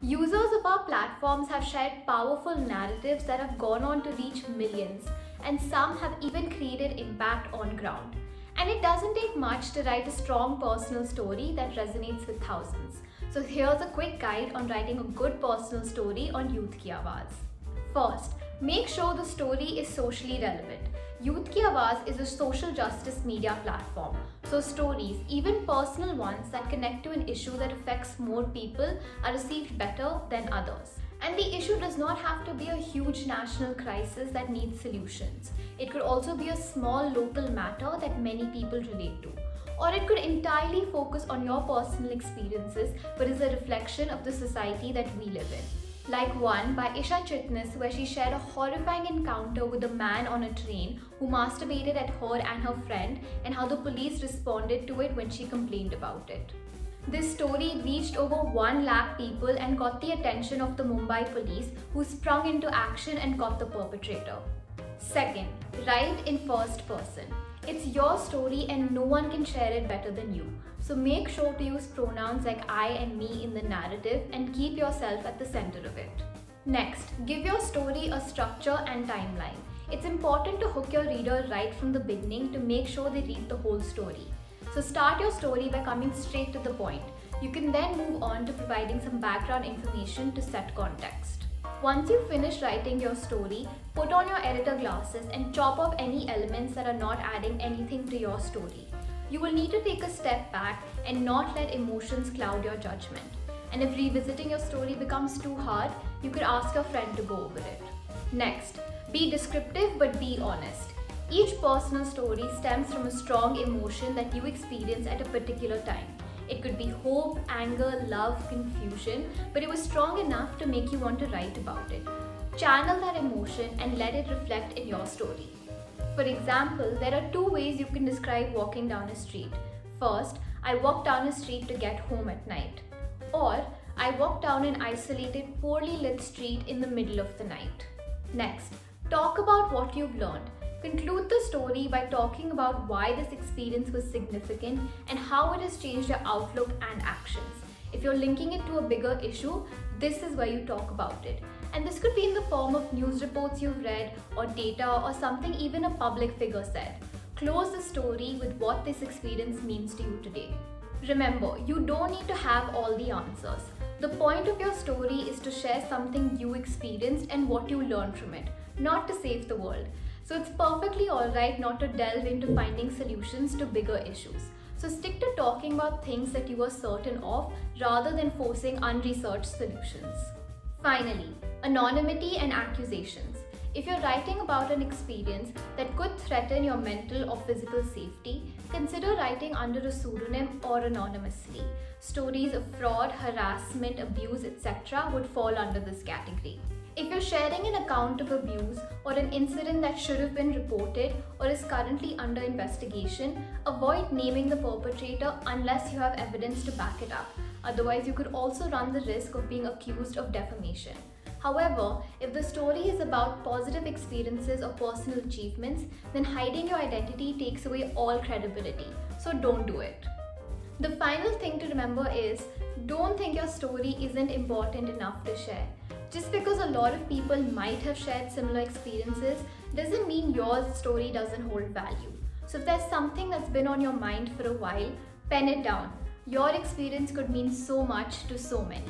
Users of our platforms have shared powerful narratives that have gone on to reach millions, and some have even created impact on ground. And it doesn't take much to write a strong personal story that resonates with thousands. So here's a quick guide on writing a good personal story on Youth Ki Awaaz. First, make sure the story is socially relevant. Youth Ki Awaaz is a social justice media platform. So stories, even personal ones that connect to an issue that affects more people, are received better than others. And the issue does not have to be a huge national crisis that needs solutions. It could also be a small local matter that many people relate to. Or it could entirely focus on your personal experiences but is a reflection of the society that we live in. Like one by Isha Chitnis, where she shared a horrifying encounter with a man on a train who masturbated at her and her friend, and how the police responded to it when she complained about it. This story reached over 1 lakh people and got the attention of the Mumbai police, who sprung into action and caught the perpetrator. Second, write in first person. It's your story and no one can share it better than you. So make sure to use pronouns like I and me in the narrative and keep yourself at the center of it. Next, give your story a structure and timeline. It's important to hook your reader right from the beginning to make sure they read the whole story. So start your story by coming straight to the point. You can then move on to providing some background information to set context. Once you finish writing your story, put on your editor glasses and chop off any elements that are not adding anything to your story. You will need to take a step back and not let emotions cloud your judgment. And if revisiting your story becomes too hard, you could ask a friend to go over it. Next, be descriptive but be honest. Each personal story stems from a strong emotion that you experience at a particular time. It could be hope, anger, love, confusion, but it was strong enough to make you want to write about it. Channel that emotion and let it reflect in your story. For example, there are 2 ways you can describe walking down a street. First, I walked down a street to get home at night. Or, I walked down an isolated, poorly lit street in the middle of the night. Next, talk about what you've learned. Conclude the story by talking about why this experience was significant and how it has changed your outlook and actions. If you're linking it to a bigger issue, this is where you talk about it. And this could be in the form of news reports you've read, or data, or something even a public figure said. Close the story with what this experience means to you today. Remember, you don't need to have all the answers. The point of your story is to share something you experienced and what you learned from it, not to save the world. So it's perfectly alright not to delve into finding solutions to bigger issues. So stick to talking about things that you are certain of rather than forcing unresearched solutions. Finally, anonymity and accusations. If you're writing about an experience that could threaten your mental or physical safety, consider writing under a pseudonym or anonymously. Stories of fraud, harassment, abuse, etc. would fall under this category. If you're sharing an account of abuse or an incident that should have been reported or is currently under investigation, avoid naming the perpetrator unless you have evidence to back it up. Otherwise, you could also run the risk of being accused of defamation. However, if the story is about positive experiences or personal achievements, then hiding your identity takes away all credibility. So don't do it. The final thing to remember is, don't think your story isn't important enough to share. Just because a lot of people might have shared similar experiences doesn't mean your story doesn't hold value. So if there's something that's been on your mind for a while, pen it down. Your experience could mean so much to so many.